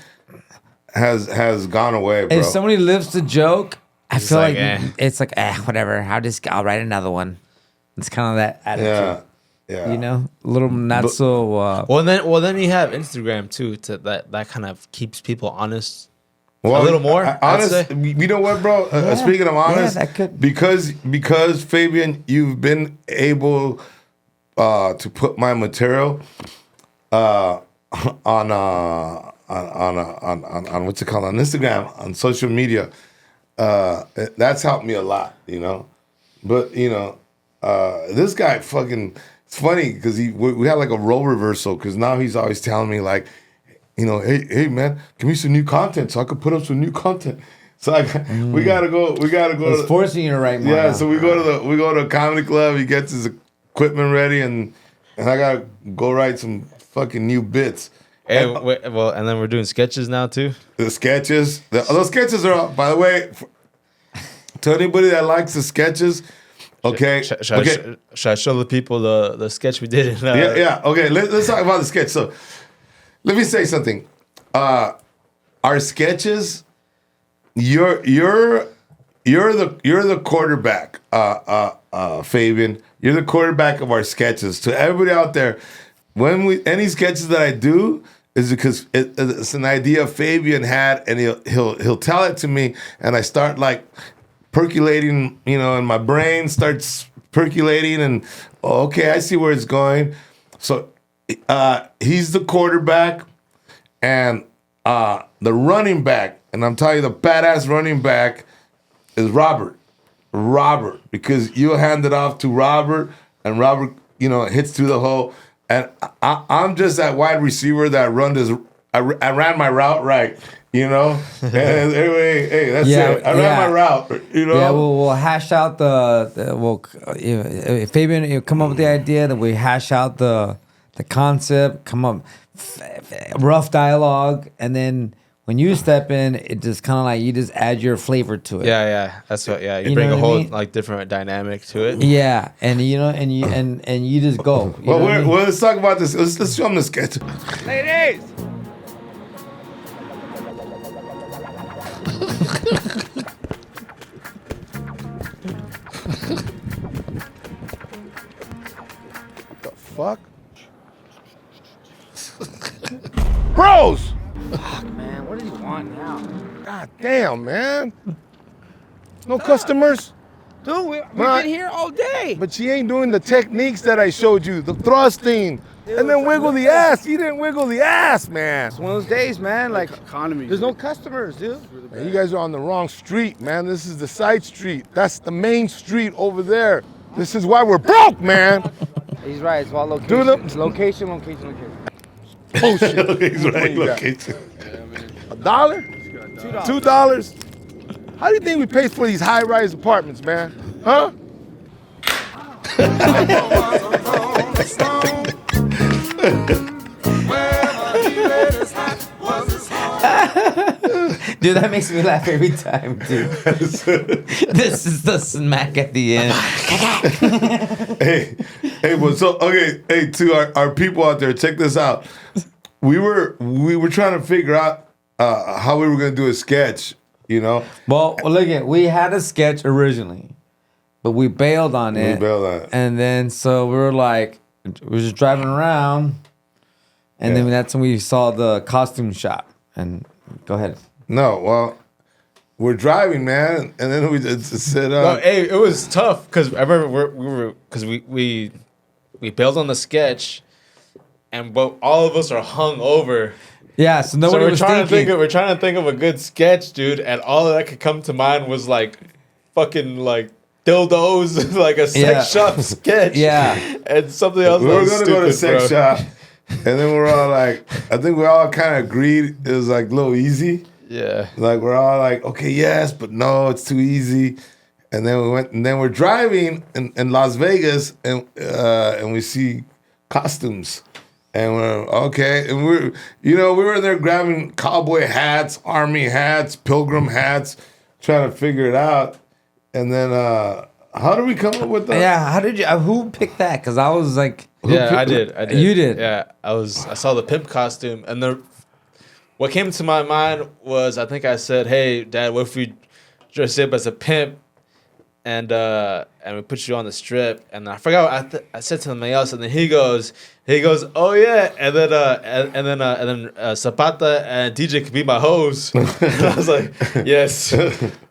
has gone away, bro. if somebody lives the joke, I feel like, like it's like whatever. I'll write another one. It's kind of that attitude. Yeah. A little not so. Well, then you have Instagram too. That kind of keeps people honest. Well, a little more. Honest, I'd say. you know what, bro? Speaking of honest, that could- because Fabian, you've been able to put my material on what's it called, on Instagram, on social media. That's helped me a lot, But this guy fucking. It's funny because we had like a role reversal because now he's always telling me like. Hey man, give me some new content so I could put up some new content. So we gotta go. It's forcing you to write more. Yeah, now. so we go to a comedy club. He gets his equipment ready, and I gotta go write some fucking new bits. And then we're doing sketches now too. The sketches, those sketches are up. By the way, to anybody that likes the sketches, okay, Should I show the people the sketch we did? Yeah. Okay, let's talk about the sketch. So. Let me say something. Our sketches, you're the quarterback, Fabian. You're the quarterback of our sketches. To everybody out there, any sketches that I do is because it's an idea Fabian had, and he'll tell it to me, and I start like percolating, and my brain starts percolating, and okay, I see where it's going. So. He's the quarterback, and the running back, and I'm telling you, the badass running back is Robert, because you hand it off to Robert, and Robert, hits through the hole, and I'm just that wide receiver that I ran my route right, You know, and anyway, hey, that's Yeah, it. I ran my route. You know, Yeah, we'll hash out if Fabian you come up with the idea, then we hash out the concept, come up rough dialogue, and then when you step in, it just kind of like you just add your flavor to it. Yeah, that's what. Yeah, you You bring know a what I whole mean? like different dynamic to it. Yeah, and you know, and you just go. You well, know what I mean? let's talk about this. Let's show them the sketch. Ladies! The fuck, bros. Man, what do you want now? God damn, man. No customers. Dude, we've Right. been here all day. But she ain't doing the techniques that I showed you, the thrusting, and then wiggle the ass. You didn't wiggle the ass, man. It's one of those days, man. Like, Economy. there's no customers, dude. Man, you guys are on the wrong street, man. This is the side street. That's the main street over there. This is why we're broke, man. He's right. It's all location. Do the- It's location, location, location. Bullshit. He's right. Location. $1? $2? How do you think we pay for these high-rise apartments, man? Huh? Dude, that makes me laugh every time, dude. This is the smack at the end. Hey, well, so okay, hey, to our people out there, check this out. We were trying to figure out how we were gonna do a sketch, you know. Well, look at we had a sketch originally, but we bailed on it. We bailed on it. And then so we were like, we were just driving around, and then that's when we saw the costume shop. And go ahead. No, well, we're driving, man, and then we just said, No, hey, it was tough because I remember we bailed on the sketch, and but all of us are hung over. Yeah, so So nobody we're was trying thinking. we're trying to think of a good sketch, dude, and all that could come to mind was like fucking like dildos, like a sex Yeah. shop sketch. Yeah. And something else. we that were was gonna go to stupid, sex bro. shop, and then we're all like, I think we all kind of agreed it was like a little easy. Yeah. Like we're all like, okay, yes, but no, it's too easy. And then we went, and then we're driving in Las Vegas, and we see costumes, and we're okay, and we were in there grabbing cowboy hats, army hats, pilgrim hats, trying to figure it out. And then how did we come up with that? Yeah, how did you? Who picked that? Because I was like, Yeah, I did. You did? Yeah, I saw the pimp costume, and what came to my mind was I think I said, "Hey, Dad, what if we dress up as a pimp, and we put you on the strip?" And I forgot what I said something else, and then he goes, "Oh yeah," and then Zapata and DJ could be my hoes. And I was like, "Yes,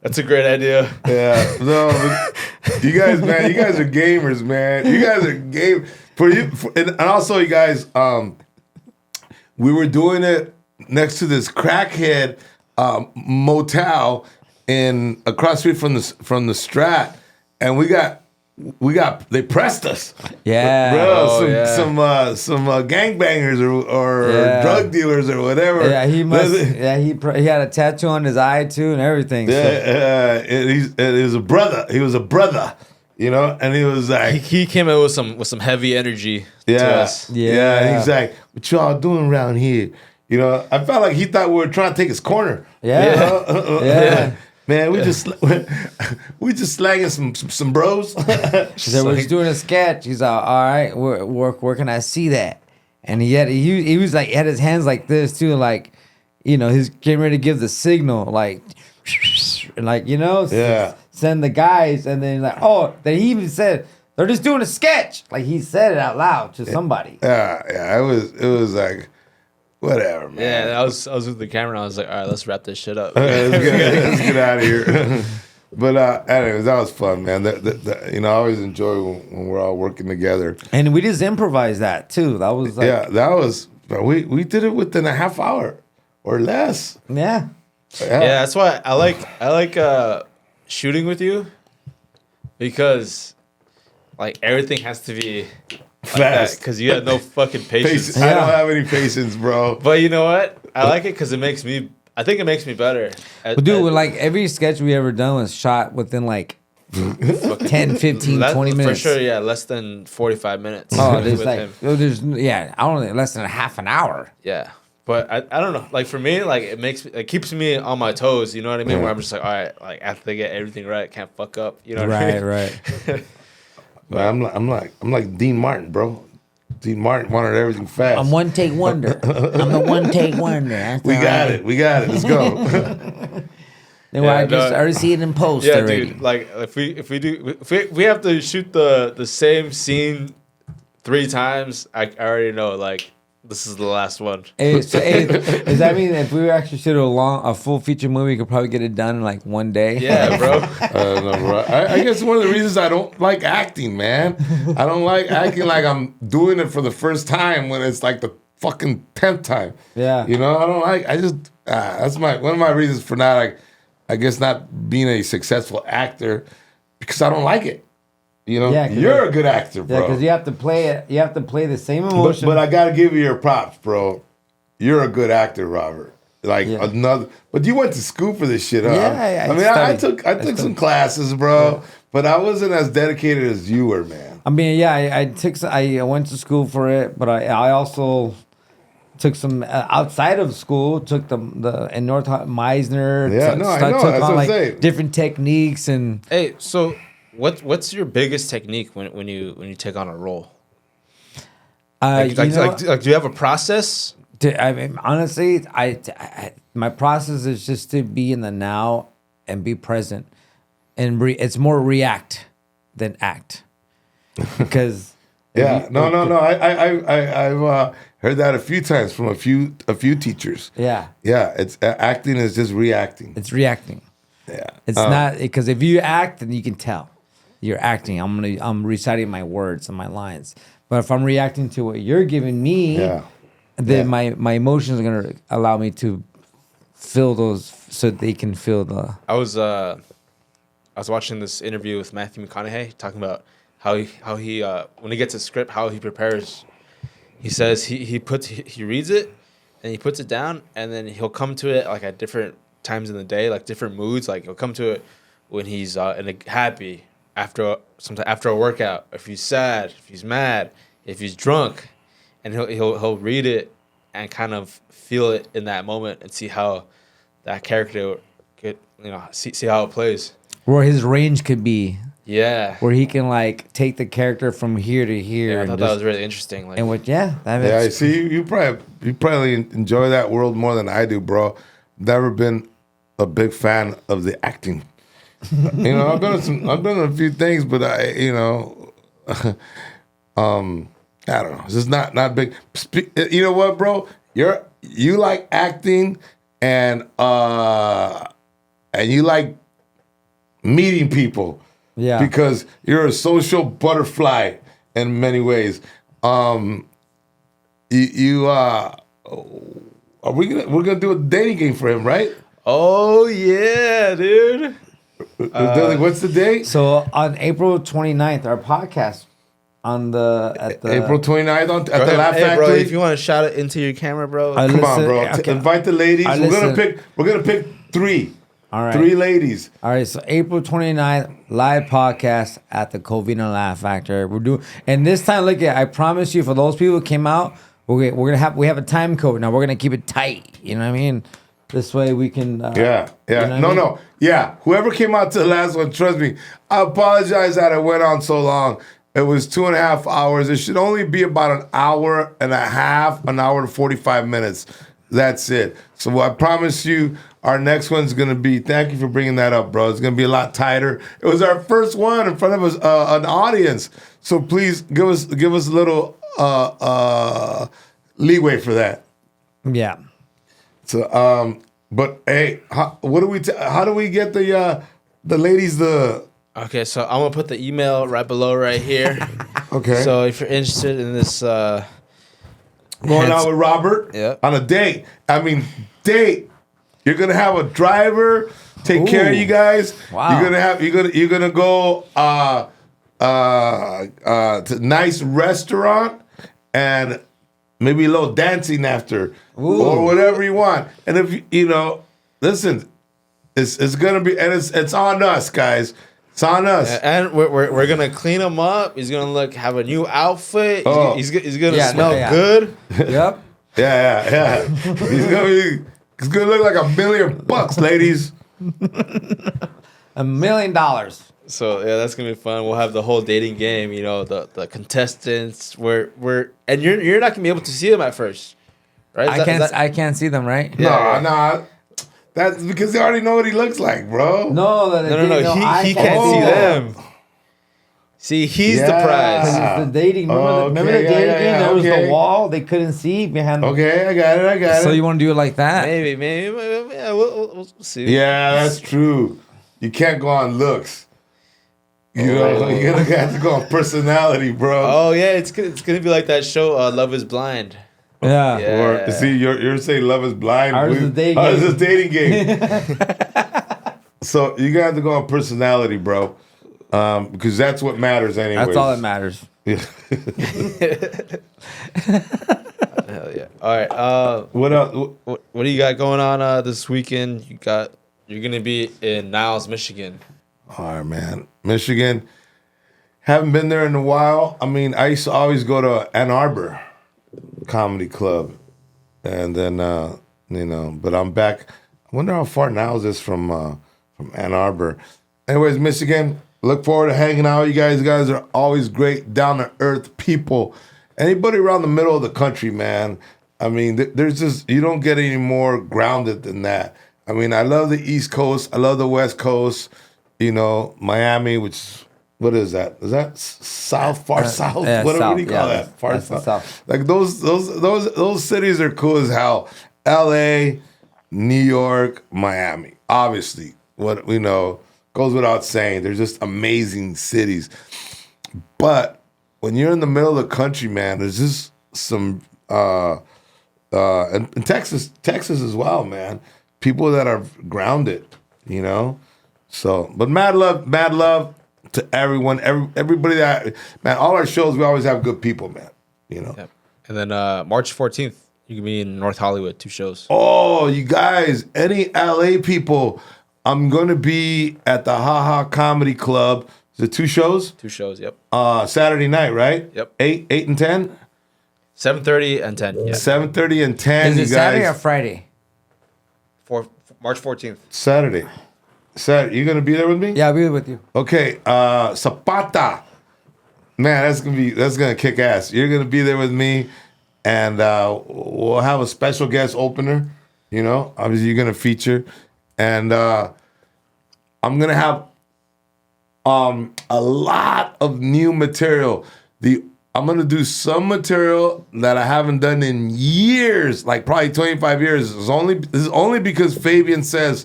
that's a great idea." Yeah, no, but you guys, man, you guys are gamers, man. You guys are game for you, and also you guys. We were doing it next to this crackhead motel across the street from the Strat, and they pressed us. yeah, Bro, some gangbangers or Yeah. drug dealers or whatever. yeah, he must. Yeah, he had a tattoo on his eye too and everything. So. Yeah, it was a brother. He was a brother, you know, and he was like, He came in with some heavy energy to us. yeah. And he's like, "What y'all doing around here?" You know, I felt like he thought we were trying to take his corner. Yeah. You know? Yeah. Man, we just slanging some bros. He said, "We're just doing a sketch." He's like, "All right, where can I see that?" And he was like, he had his hands like this too, like, you know, he's getting ready to give the signal, like, like, you know, Yeah. send the guys, and then like, oh, then he even said they're just doing a sketch, like he said it out loud to somebody. Yeah. It was like, whatever, man. Yeah, I was with the camera. And I was like, all right, let's wrap this shit up. Let's get out of here. But anyways, that was fun, man. You know, I always enjoy when we're all working together. And we just improvised that too. That was like, Yeah, that was. We did it within a half hour or less. yeah. Yeah, that's why I like shooting with you, because like everything has to be Fast. because you have no fucking patience. I don't have any patience, bro. But you know what? I like it because it makes me I think it makes me better. But dude, like every sketch we ever done was shot within like 10, 15, 20 minutes. For sure, yeah, less than 45 minutes. Oh, there's with like, him. I don't know, less than a half an hour. Yeah. But I don't know. Like for me, like it keeps me on my toes. You know what I mean? Yeah. Where I'm just like, all right, like I have to get everything right. Can't fuck up. You know what I mean? Right. But I'm like Dean Martin, bro. Dean Martin wanted everything fast. I'm one take wonder. I'm the one take wonder. That's we all got right. it. We got it. Let's go. Then Yeah, I just no. already see it in post Yeah, already. dude. Like if we have to shoot the same scene 3 times, I already know like this is the last one. Hey, does that mean if we were actually shoot a full feature movie, we could probably get it done in like one day? Yeah, bro. No, bro. I guess one of the reasons I don't like acting, man. I don't like acting like I'm doing it for the first time when it's like the fucking 10th time. Yeah. You know, I don't like. I just that's one of my reasons for not like. I guess not being a successful actor because I don't like it. You know, Yeah, 'cause you're a good actor, bro. Yeah, because you have to play it. You have to play the same emotion. But I gotta give you your props, bro. You're a good actor, Robert. Like Yeah. another, but you went to school for this shit, huh? Yeah, I mean, I took studied. some classes, bro, but I wasn't as dedicated as you were, man. I mean, yeah, I went to school for it, but I also took some outside of school. Took the in North Meisner. Yeah, no, I know. Took That's on what I'm like saying. different techniques and. Hey, so what's your biggest technique when you take on a role? Like, do you have a process? I mean, honestly, my process is just to be in the now and be present, and it's more react than act, because Yeah, no. I've heard that a few times from a few teachers. yeah, It's acting is just reacting. it's reacting. Yeah, It's not because if you act, then you can tell you're acting. I'm reciting my words and my lines, but if I'm reacting to what you're giving me, Yeah. then my emotions are gonna allow me to feel those, so they can feel the. I was watching this interview with Matthew McConaughey talking about how he when he gets a script, how he prepares. He says he reads it and he puts it down, and then he'll come to it like at different times in the day, like different moods. Like he'll come to it when he's happy after a workout, if he's sad, if he's mad, if he's drunk, and he'll read it and kind of feel it in that moment and see how that character could, see how it plays. Where his range could be, Yeah. where he can like take the character from here to here. Yeah, I and thought that was really interesting. Like, and what? Yeah, that Yeah, makes, see, you probably enjoy that world more than I do, bro. Never been a big fan of the acting. I've done a few things, but I don't know. It's just not big. You know what, bro? You like acting, and you like meeting people. Yeah. Because you're a social butterfly in many ways. We're gonna do a dating game for him, right? oh yeah, dude. What's the date? So on April 29th, our podcast at the April 29th at Go the ahead. Laugh Hey, Factory. bro, if you want to shout it into your camera, bro. Come on, Listen, bro. okay. Invite the ladies. I We're gonna pick 3. All right. 3 ladies. All right, so April 29th, live podcast at the Covina Laugh Factory. We're doing, and this time, look at, I promise you, for those people who came out, we have a time code now. We're gonna keep it tight. You know what I mean? This way we can. Yeah. you know what I mean? No. Yeah. Whoever came out to the last one, trust me. I apologize that it went on so long. It was 2.5 hours. It should only be about an hour and a half, an hour and 45 minutes. That's it. So I promise you, our next one's gonna be. Thank you for bringing that up, bro. It's gonna be a lot tighter. It was our first one in front of us, an audience. So please give us a little leeway for that. Yeah. So, but hey, how do we get the ladies the? Okay, so I'm gonna put the email right below right here. Okay. So if you're interested in this, Going out with Robert Yep. on a date. I mean, date. You're gonna have a driver take care of Ooh. you guys. Wow. You're gonna go to a nice restaurant and maybe a little dancing after or whatever you want. And if listen, it's gonna be, and it's on us, guys. It's on us. And we're gonna clean him up. He's gonna have a new outfit. He's gonna smell good. Yep. Yeah. He's gonna look like $1 million, ladies. $1 million. So yeah, that's gonna be fun. We'll have the whole dating game. You know, the contestants. And you're not gonna be able to see them at first, right? I can't see them, right? No. That's because they already know what he looks like, bro. No. He can't see them. See, he's the prize. The dating. Remember the dating game? There was the wall. They couldn't see behind. Okay, I got it. So you want to do it like that? Maybe. Yeah, we'll see. Yeah, that's true. You can't go on looks. You know, you're gonna have to go on personality, bro. Oh yeah, it's gonna be like that show, Love Is Blind. Yeah. Or see, you're saying Love Is Blind. Ours is a dating game. So you gotta have to go on personality, bro, because that's what matters anyway. That's all that matters. Yeah. Hell yeah! All right. What else? What do you got going on this weekend? You're gonna be in Niles, Michigan. All right, man. Michigan. Haven't been there in a while. I mean, I used to always go to Ann Arbor Comedy Club, and then but I'm back. I wonder how far Niles is from Ann Arbor. Anyways, Michigan. Look forward to hanging out. You guys are always great, down to earth people. Anybody around the middle of the country, man. I mean, there's just, you don't get any more grounded than that. I mean, I love the East Coast. I love the West Coast. You know, Miami, which, what is that? Is that south, far south? Yeah, what south, do you call yeah, that? Far that's the south. south. Like those cities are cool as hell. L.A., New York, Miami. Obviously, what we know goes without saying. They're just amazing cities. But when you're in the middle of the country, man, there's just some and Texas as well, man. People that are grounded, you know. So, but mad love to everyone, everybody that, man. All our shows, we always have good people, man. You know. Yep. And then March 14th, you can be in North Hollywood, 2 shows. Oh, you guys, any LA people, I'm going to be at the Ha Ha Comedy Club. Is it 2 shows? 2 shows, yep. Saturday night, right? Yep. 8 and 10? 7:30 and 10. Yeah. 7:30 and 10, Is you it Saturday or guys. Friday? March 14th. Saturday. You going to be there with me? Yeah, I'll be with you. Okay, Zapata. Man, that's gonna kick ass. You're gonna be there with me, and we'll have a special guest opener. You know, obviously you're gonna feature, and I'm gonna have a lot of new material. I'm gonna do some material that I haven't done in years, like probably 25 years. This is only because Fabian says,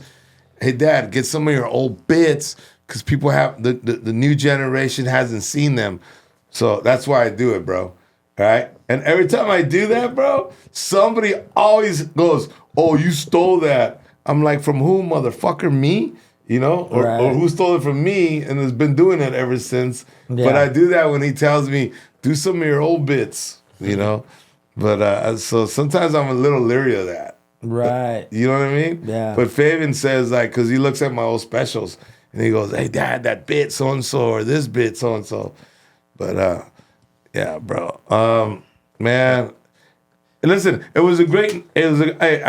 "Hey, Dad, get some of your old bits." Because people have the new generation hasn't seen them. So that's why I do it, bro. All right? And every time I do that, bro, somebody always goes, "Oh, you stole that." I'm like, from who, motherfucker? Me? You know? Or who stole it from me and has been doing it ever since. Yeah. But I do that when he tells me, do some of your old bits, you know? But so sometimes I'm a little leery of that. Right. You know what I mean? Yeah. But Fabian says, like, because he looks at my old specials and he goes, "Hey, Dad, that bit so-and-so or this bit so-and-so." But, yeah, bro. Man, listen, I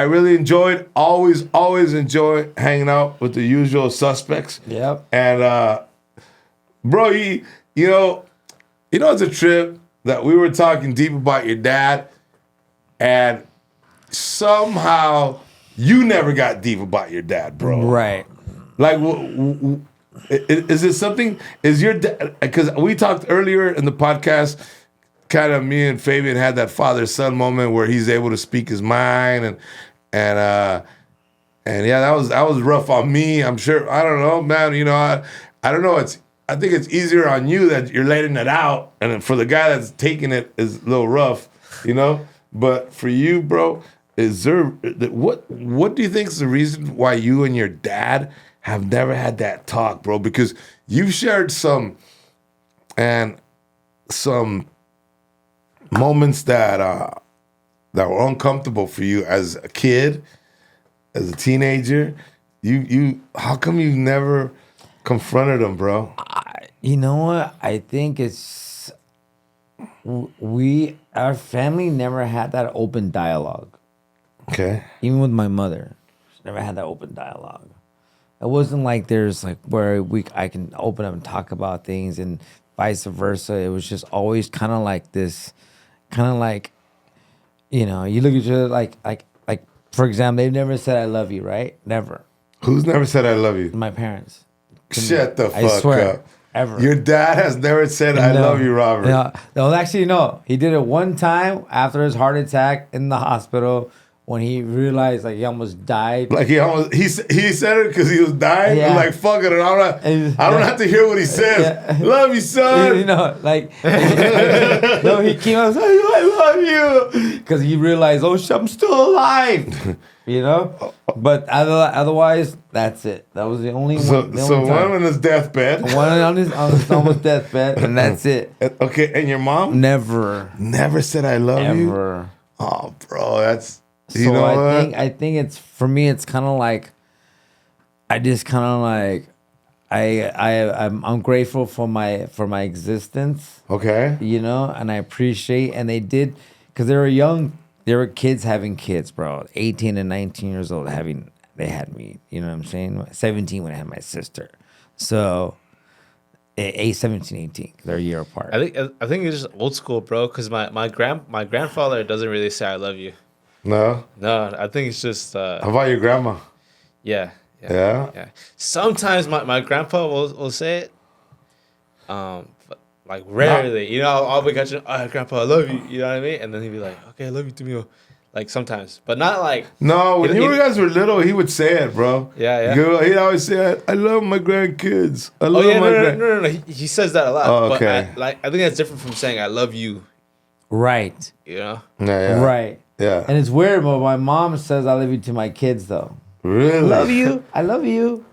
really enjoyed, always enjoy hanging out with the usual suspects. Yep. And, bro, you know, it's a trip that we were talking deep about your dad, and somehow you never got deep about your dad, bro. Right. Like, is it something? Is your dad? Because we talked earlier in the podcast, kind of me and Fabian had that father-son moment where he's able to speak his mind, and yeah, that was rough on me. I'm sure. I don't know, man. You know, I don't know. I think it's easier on you that you're letting it out, and for the guy that's taking it is a little rough, you know. But for you, bro, is there what do you think is the reason why you and your dad have never had that talk, bro? Because you've shared some moments that were uncomfortable for you as a kid, as a teenager. How come you never confronted him, bro? You know what? I think it's our family never had that open dialogue. Okay. Even with my mother, she never had that open dialogue. It wasn't like there's like where I can open up and talk about things and vice versa. It was just always kind of like this, kind of like, you know, you look at each other like for example, they've never said I love you, right? Never. Who's never said I love you? My parents. Shut the I fuck swear, up. ever. Your dad has never said I love you, Robert. No, actually, no. He did it one time after his heart attack in the hospital when he realized like he almost died. Like he said it because he was dying. Yeah. Like fuck it, I don't have to hear what he says. Yeah. Love you, son. You know, like no, he came out and said, I love you, because he realized, oh shit, I'm still alive. You know, but otherwise, that's it. That was the only one. So one on his deathbed, one on his almost deathbed, and that's it. Okay, and your mom never said I love you. ever. Oh, bro, that's you So know I think it's for me. It's kind of like I just kind of like I'm grateful for my existence. Okay. You know, and I appreciate, and they did, because they were young. There were kids having kids, bro. 18 and 19 years old they had me. You know what I'm saying? 17 when I had my sister. So, 17, 18. They're a year apart. I think it's just old school, bro. Because my grandfather doesn't really say I love you. No. I think it's just. How about your grandma? Yeah. Yeah. Sometimes my grandpa will say it. But like rarely, you know, I'll be catching, Grandpa, I love you. You know what I mean? And then he'd be like, okay, I love you too, like sometimes, but not like. No, when you guys were little, he would say it, bro. Yeah. He'd always say, "I love my grandkids. I love my no. He says that a lot. Oh, okay. But I think that's different from saying I love you. Right. You know. Yeah. Right. Yeah. And it's weird, but my mom says I love you to my kids though. Really? Love you. I love you.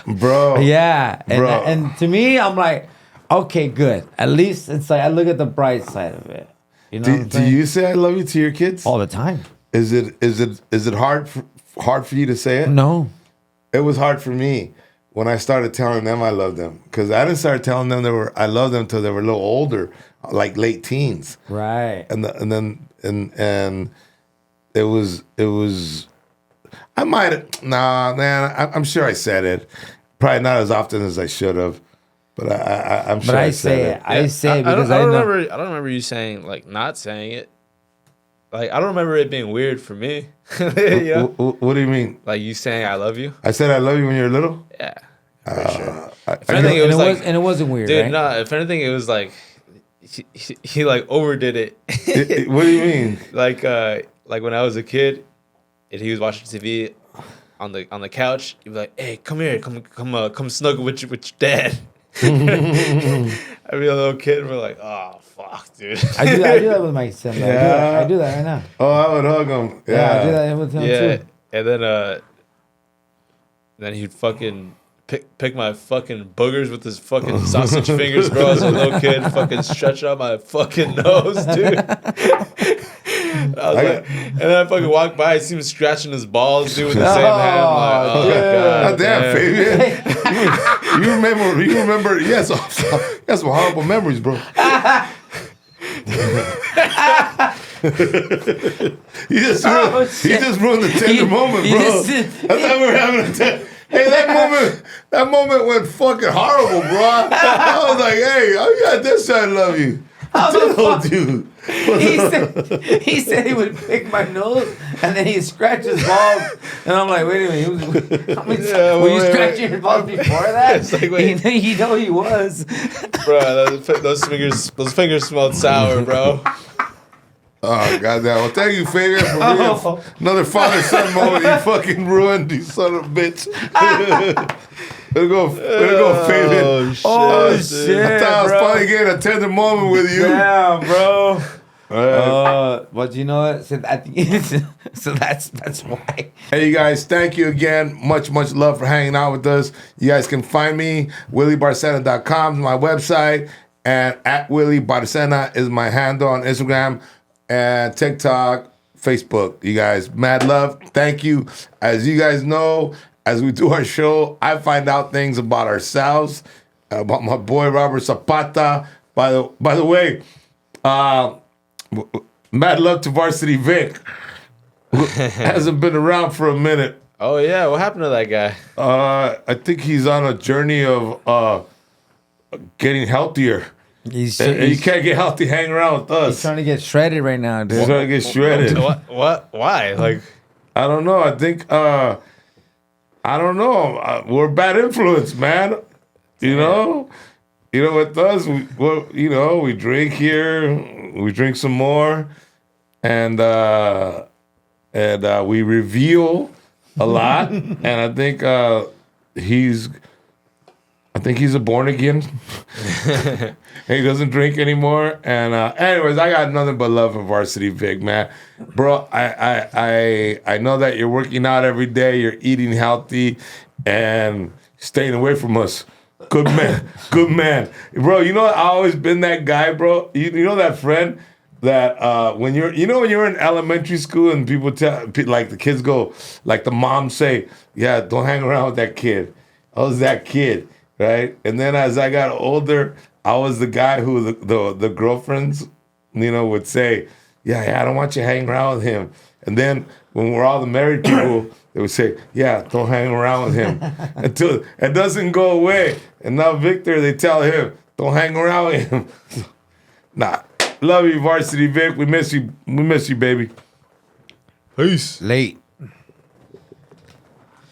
Bro. Yeah. And, Bro. and to me, I'm like, okay, good. At least it's like I look at the bright side of it. You know. Do you say I love you to your kids? All the time. Is it hard for you to say it? No. It was hard for me when I started telling them I love them, because I didn't start telling them I love them until they were a little older, like late teens. Right. And it was. I might have. Nah, man. I'm sure I said it. Probably not as often as I should have. But I'm sure I say it. I say it because I don't remember you saying like not saying it. Like I don't remember it being weird for me. You know? What do you mean? Like you saying I love you? I said I love you when you were little. Yeah. For sure. If anything, and it wasn't weird, dude. right? No, if anything, it was like he like overdid it. What do you mean? Like when I was a kid, and he was watching TV on the couch, he'd be like, "Hey, come here, come snuggle with your dad." I'd be a little kid, and we're like, "Oh fuck, dude." I do that with my son. Yeah. I do that right now. Oh, I would hug him. Yeah, I do that with him too. And then he'd fucking pick my fucking boogers with his fucking sausage fingers, bro. As a little kid, fucking stretch out my fucking nose, dude. And then I fucking walk by, I see him scratching his balls, dude, with the same hand. I'm like, oh, God damn, Fabian. You remember, yes, that's some horrible memories, bro. You just ruined the tender moment, bro. I thought we were having a that moment went fucking horrible, bro. I was like, hey, I got this side, I love you. Dude. He said he would pick my nose and then he'd scratch his balls. And I'm like, wait a minute. Were you scratching your balls before that? It's like, wait. You know he was. Bro, those fingers smelled sour, bro. Oh, goddamn. Well, thank you, Fabian, for being another father-son moment you fucking ruined, you son of a bitch. Way to go, Fabian. Shit, I thought I was finally getting a tender moment with you. Yeah, bro. Right. But you know what? So that's why. Hey, you guys, thank you again. Much love for hanging out with us. You guys can find me, williebarcena.com is my website, and @Willie Barcena is my handle on Instagram and TikTok, Facebook. You guys, mad love. Thank you. As you guys know, as we do our show, I find out things about ourselves, about my boy Robert Zapata. By the way, mad love to Varsity Vic. Hasn't been around for a minute. Oh yeah, what happened to that guy? I think he's on a journey of getting healthier. He's You can't get healthy hanging around with us. He's trying to get shredded right now, dude. He's trying to get shredded. What? Why? Like, I don't know. I think I don't know. We're a bad influence, man. You know with us. We drink here. We drink some more, and we reveal a lot. And I think he's a born again. He doesn't drink anymore. And anyways, I got nothing but love for Varsity Vic, man. Bro, I know that you're working out every day, you're eating healthy and staying away from us. Good man. Good man. Bro, you know I've always been that guy, bro. You know that friend that when you're in elementary school and people tell, like the kids go, like the moms say, yeah, don't hang around with that kid. I was that kid. Right, and then as I got older, I was the guy who the girlfriends, would say, yeah, I don't want you hanging around with him. And then when we're all the married people, they would say, yeah, don't hang around with him until it doesn't go away. And now Victor, they tell him, don't hang around with him. Nah, love you, Varsity Vic. We miss you. We miss you, baby. Peace. Late.